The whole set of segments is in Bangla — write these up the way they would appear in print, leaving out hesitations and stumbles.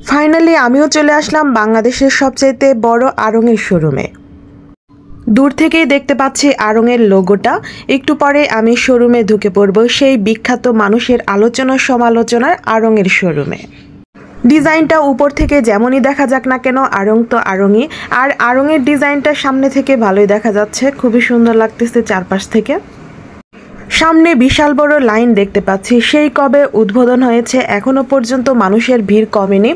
ফাইনালি আমিও চলে আসলাম বাংলাদেশের সবচাইতে বড় আড়ং-এর শোরুমে। দূর থেকেই দেখতে পাচ্ছি আড়ং-এর লোগোটা। একটু পরে আমি শোরুমে ঢুকে পড়ব সেই বিখ্যাত মানুষের আলোচনা সমালোচনার আড়ং-এর শোরুমে। ডিজাইনটা উপর থেকে যেমনই দেখা যাক না কেন, আড়ং তো আড়ংই। আর আড়ং-এর ডিজাইনটা সামনে থেকে ভালোই দেখা যাচ্ছে, খুবই সুন্দর লাগতেছে চারপাশ থেকে। সামনে বিশাল বড় লাইন দেখতে পাচ্ছি, সেই কবে উদ্বোধন হয়েছে এখনো পর্যন্ত মানুষের ভিড় কমেনি।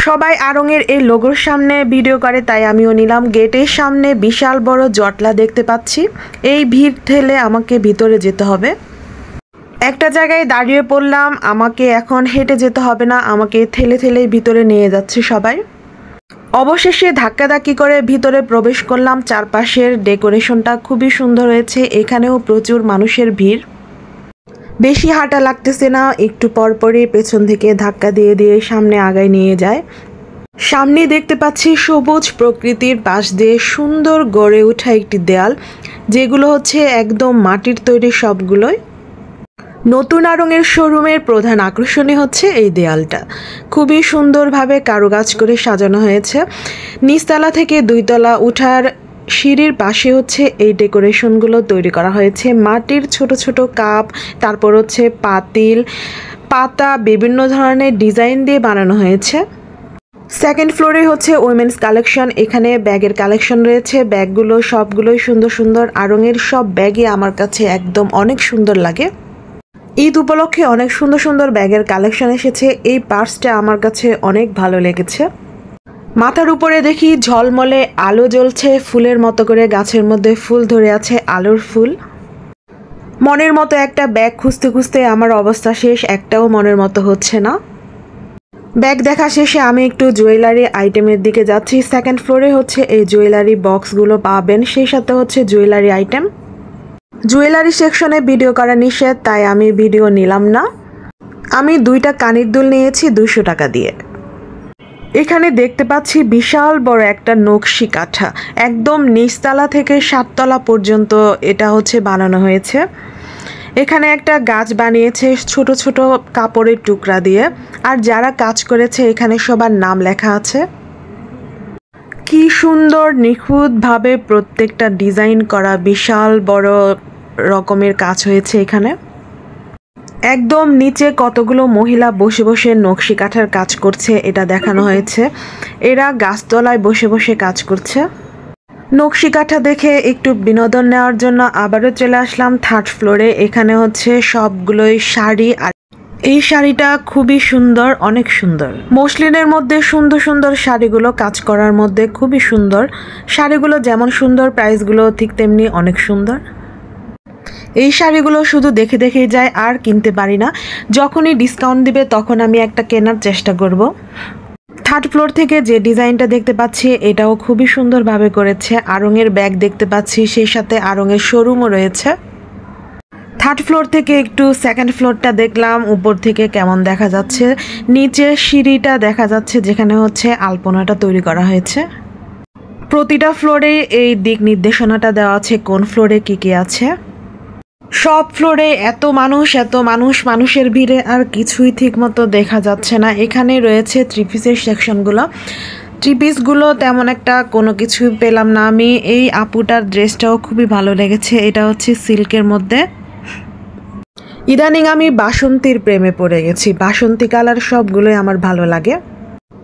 সবাই আড়ং-এর এই লোগোর সামনে ভিডিও করে, তাই আমিও নিলাম। গেটের সামনে বিশাল বড় জটলা দেখতে পাচ্ছি, এই ভিড় ঠেলে আমাকে ভিতরে যেতে হবে। একটা জায়গায় দাঁড়িয়ে পড়লাম, আমাকে এখন হেঁটে যেতে হবে না, আমাকে ঠেলে ঠেলেই ভিতরে নিয়ে যাচ্ছে সবাই। অবশেষে ধাক্কাধাক্কি করে ভিতরে প্রবেশ করলাম। চারপাশের ডেকোরেশনটা খুবই সুন্দর হয়েছে, এখানেও প্রচুর মানুষের ভিড়। বেশি হাঁটা লাগতেছে না, একটু পরপরই পেছন থেকে ধাক্কা দিয়ে দিয়ে সামনে আগায় নিয়ে যায়। সামনে দেখতে পাচ্ছি সবুজ প্রকৃতির পাশ দিয়ে সুন্দর গড়ে ওঠা একটি দেয়াল, যেগুলো হচ্ছে একদম মাটির তৈরি সবগুলোই। নতুন আড়ং-এর শোরুমের প্রধান আকর্ষণই হচ্ছে এই দেয়ালটা, খুবই সুন্দরভাবে কারুকাজ করে সাজানো হয়েছে। নিচতলা থেকে দুইতলা উঠার সিঁড়ির পাশে হচ্ছে এই ডেকোরেশনগুলো তৈরি করা হয়েছে। মাটির ছোট ছোট কাপ, তারপর হচ্ছে পাতিল, পাতা, বিভিন্ন ধরনের ডিজাইন দিয়ে বানানো হয়েছে। সেকেন্ড ফ্লোরে হচ্ছে উইমেন্স কালেকশন, এখানে ব্যাগের কালেকশন রয়েছে। ব্যাগগুলো সবগুলোই সুন্দর সুন্দর, আড়ং-এর সব ব্যাগই আমার কাছে একদম অনেক সুন্দর লাগে। ঈদ উপলক্ষে অনেক সুন্দর সুন্দর ব্যাগের কালেকশন এসেছে, এই পার্সটা আমার কাছে অনেক ভালো লেগেছে। মাথার উপরে দেখি ঝলমলে আলো জ্বলছে, ফুলের মতো করে গাছের মধ্যে ফুল ধরে আছে, আলোর ফুল। মনের মতো একটা ব্যাগ খুঁজতে খুঁজতে আমার অবস্থা শেষ, একটাও মনের মতো হচ্ছে না। ব্যাগ দেখা শেষে আমি একটু জুয়েলারি আইটেমের দিকে যাচ্ছি। সেকেন্ড ফ্লোরে হচ্ছে এই জুয়েলারি বক্সগুলো পাবেন, সেই সাথে হচ্ছে জুয়েলারি আইটেম। জুয়েলারি সেকশনে ভিডিও করা নিষেধ, তাই আমি ভিডিও নিলাম না। আমি দুইটা কানের দুল নিয়েছি 200 টাকা দিয়ে। এখানে দেখতে পাচ্ছি বিশাল বড় একটা নকশি কাঁথা, একদম নিচতলা থেকে 7 তলা পর্যন্ত এটা হচ্ছে বানানো হয়েছে। এখানে একটা গাছ বানিয়েছে ছোট ছোট কাপড়ের টুকরা দিয়ে, আর যারা কাজ করেছে এখানে সবার নাম লেখা আছে। কি সুন্দর নিখুঁতভাবে প্রত্যেকটা ডিজাইন করা, বিশাল বড় রকমের কাজ হয়েছে এখানে। একদম নিচে কতগুলো মহিলা বসে বসে নকশি কাঁথার কাজ করছে এটা দেখানো হয়েছে, এরা গাছতলায় বসে বসে কাজ করছে। নকশি কাঁথা দেখে একটু বিনোদন নেওয়ার জন্য আবারও চলে আসলাম থার্ড ফ্লোরে। এখানে হচ্ছে সবগুলোই শাড়ি, আর এই শাড়িটা খুবই সুন্দর, অনেক সুন্দর। মসলিনের মধ্যে সুন্দর সুন্দর শাড়িগুলো কাজ করার মধ্যে খুবই সুন্দর। শাড়িগুলো যেমন সুন্দর, প্রাইসগুলো ঠিক তেমনি অনেক সুন্দর। এই শাড়িগুলো শুধু দেখে দেখেই যায়, আর কিনতে পারি না। যখনই ডিসকাউন্ট দিবে তখন আমি একটা কেনার চেষ্টা করব। থার্ড ফ্লোর থেকে যে ডিজাইনটা দেখতে পাচ্ছি এটাও খুবই সুন্দরভাবে করেছে। আড়ং-এর ব্যাগ দেখতে পাচ্ছি, সেই সাথে আড়ং-এর শোরুমও রয়েছে। থার্ড ফ্লোর থেকে একটু সেকেন্ড ফ্লোরটা দেখলাম, উপর থেকে কেমন দেখা যাচ্ছে। নিচে সিঁড়িটা দেখা যাচ্ছে যেখানে হচ্ছে আলপনাটা তৈরি করা হয়েছে। প্রতিটা ফ্লোরে এই দিক নির্দেশনাটা দেওয়া আছে কোন ফ্লোরে কি কি আছে। সব ফ্লোরে এত মানুষ, মানুষের ভিড়ে আর কিছুই ঠিক মতো দেখা যাচ্ছে না। এখানে রয়েছে থ্রি পিসের সেকশনগুলো, থ্রি পিসগুলো তেমন একটা কোনো কিছু পেলাম না আমি। এই আপুটার ড্রেসটাও খুবই ভালো লেগেছে, এটা হচ্ছে সিল্কের মধ্যে। ইদানিং আমি বাসন্তীর প্রেমে পড়ে গেছি, বাসন্তী কালার সবগুলোই আমার ভালো লাগে।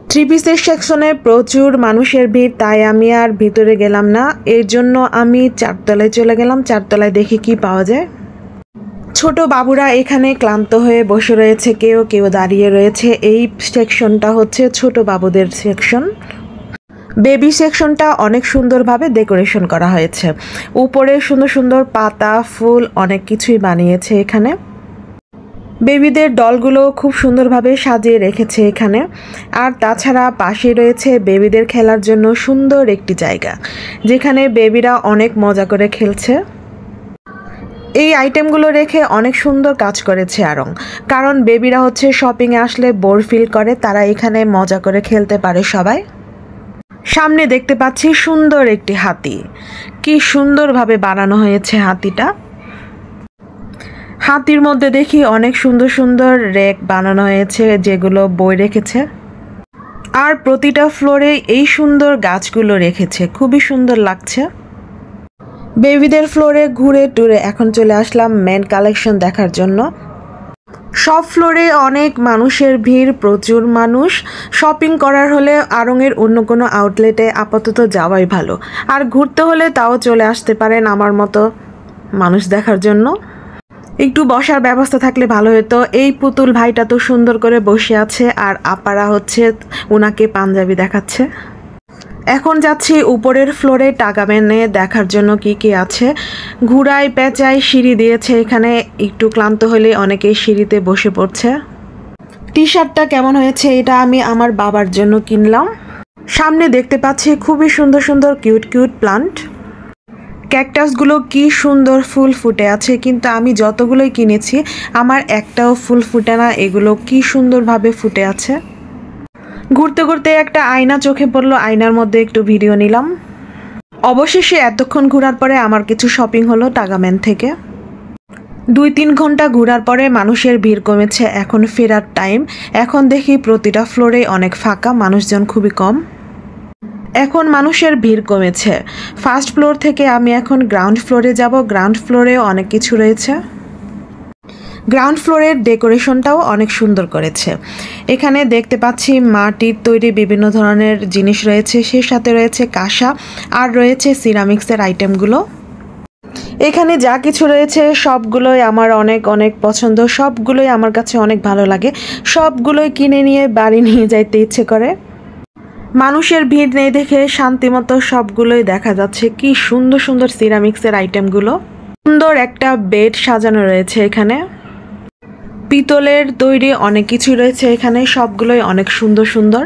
থ্রি পিসের সেকশনে প্রচুর মানুষের ভিড়, তাই আমি আর ভিতরে গেলাম না। এর জন্য আমি 4 তলায় চলে গেলাম, 4 তলায় দেখি কি পাওয়া যায়। ছোট বাবুরা এখানে ক্লান্ত হয়ে বসে রয়েছে, কেউ কেউ দাঁড়িয়ে রয়েছে। এই সেকশনটা হচ্ছে ছোট বাবুদের সেকশন। বেবি সেকশনটা অনেক সুন্দরভাবে ডেকোরেশন করা হয়েছে, উপরে সুন্দর সুন্দর পাতা, ফুল, অনেক কিছুই বানিয়েছে এখানে। বেবিদের ডলগুলো খুব সুন্দরভাবে সাজিয়ে রেখেছে এখানে। আর তাছাড়া পাশে রয়েছে বেবিদের খেলার জন্য সুন্দর একটি জায়গা, যেখানে বেবিরা অনেক মজা করে খেলছে। এই আইটেমগুলো রেখে অনেক সুন্দর কাজ করেছে আড়ং, কারণ বেবিরা হচ্ছে শপিংয়ে আসলে বোর ফিল করে, তারা এখানে মজা করে খেলতে পারে সবাই। সামনে দেখতে পাচ্ছি সুন্দর একটি হাতি, কি সুন্দরভাবে বানানো হয়েছে হাতিটা। হাতির মধ্যে দেখি অনেক সুন্দর সুন্দর রেক বানানো হয়েছে, যেগুলো বই রেখেছে। আর প্রতিটা ফ্লোরে এই সুন্দর গাছগুলো রেখেছে, খুবই সুন্দর লাগছে। বেবিদের ফ্লোরে ঘুরে টুরে এখন চলে আসলাম মেন কালেকশন দেখার জন্য। সব ফ্লোরে অনেক মানুষের ভিড়, প্রচুর মানুষ। শপিং করার হলে আড়ংয়ের অন্য কোনো আউটলেটে আপাতত যাওয়াই ভালো, আর ঘুরতে হলে তাও চলে আসতে পারেন আমার মতো মানুষ দেখার জন্য। একটু বসার ব্যবস্থা থাকলে ভালো হতো। এই পুতুল ভাইটা তো সুন্দর করে বসে আছে, আর আপারা হচ্ছে ওনাকে পাঞ্জাবি দেখাচ্ছে। এখন যাচ্ছি উপরের ফ্লোরে টাগামেনে দেখার জন্য কি কি আছে। ঘুরায় পেঁচায় সিঁড়ি দিয়েছে এখানে, একটু ক্লান্ত হলে অনেকেই সিঁড়িতে বসে পড়ছে। টি শার্টটা কেমন হয়েছে, এটা আমি আমার বাবার জন্য কিনলাম। সামনে দেখতে পাচ্ছি খুবই সুন্দর সুন্দর কিউট কিউট প্লান্ট। ক্যাকটাসগুলো কি সুন্দর ফুল ফুটে আছে, কিন্তু আমি যতগুলোই কিনেছি আমার একটাও ফুল ফুটে না। এগুলো কি সুন্দরভাবে ফুটে আছে। ঘুরতে ঘুরতে একটা আয়না চোখে পড়লো, আয়নার মধ্যে একটু ভিডিও নিলাম। অবশেষে এতক্ষণ ঘোরার পরে আমার কিছু শপিং হলো টাগামেন থেকে। 2-3 ঘন্টা ঘোরার পরে মানুষের ভিড় কমেছে, এখন ফেরার টাইম। এখন দেখি প্রতিটা ফ্লোরে অনেক ফাঁকা, মানুষজন খুবই কম। এখন মানুষের ভিড় কমেছে। ফার্স্ট ফ্লোর থেকে আমি এখন গ্রাউন্ড ফ্লোরে যাব। গ্রাউন্ড ফ্লোরেও অনেক কিছু রয়েছে। গ্রাউন্ড ফ্লোরের ডেকোরেশনটাও অনেক সুন্দর করেছে। এখানে দেখতে পাচ্ছি মাটির তৈরি বিভিন্ন ধরনের জিনিস রয়েছে, সেই সাথে রয়েছে কাঁসা, আর রয়েছে সিরামিক্সের আইটেমগুলো। এখানে যা কিছু রয়েছে সবগুলোই আমার অনেক অনেক পছন্দ, সবগুলোই আমার কাছে অনেক ভালো লাগে। সবগুলোই কিনে নিয়ে বাড়ি নিয়ে যাইতে ইচ্ছে করে। মানুষের ভিড় নেই দেখে শান্তিমতো সবগুলোই দেখা যাচ্ছে। কি সুন্দর সুন্দর সিরামিক্সের আইটেমগুলো। সুন্দর একটা বেড সাজানো রয়েছে এখানে। পিতলের তৈরি অনেক কিছু রয়েছে এখানে, সবগুলোই অনেক সুন্দর সুন্দর।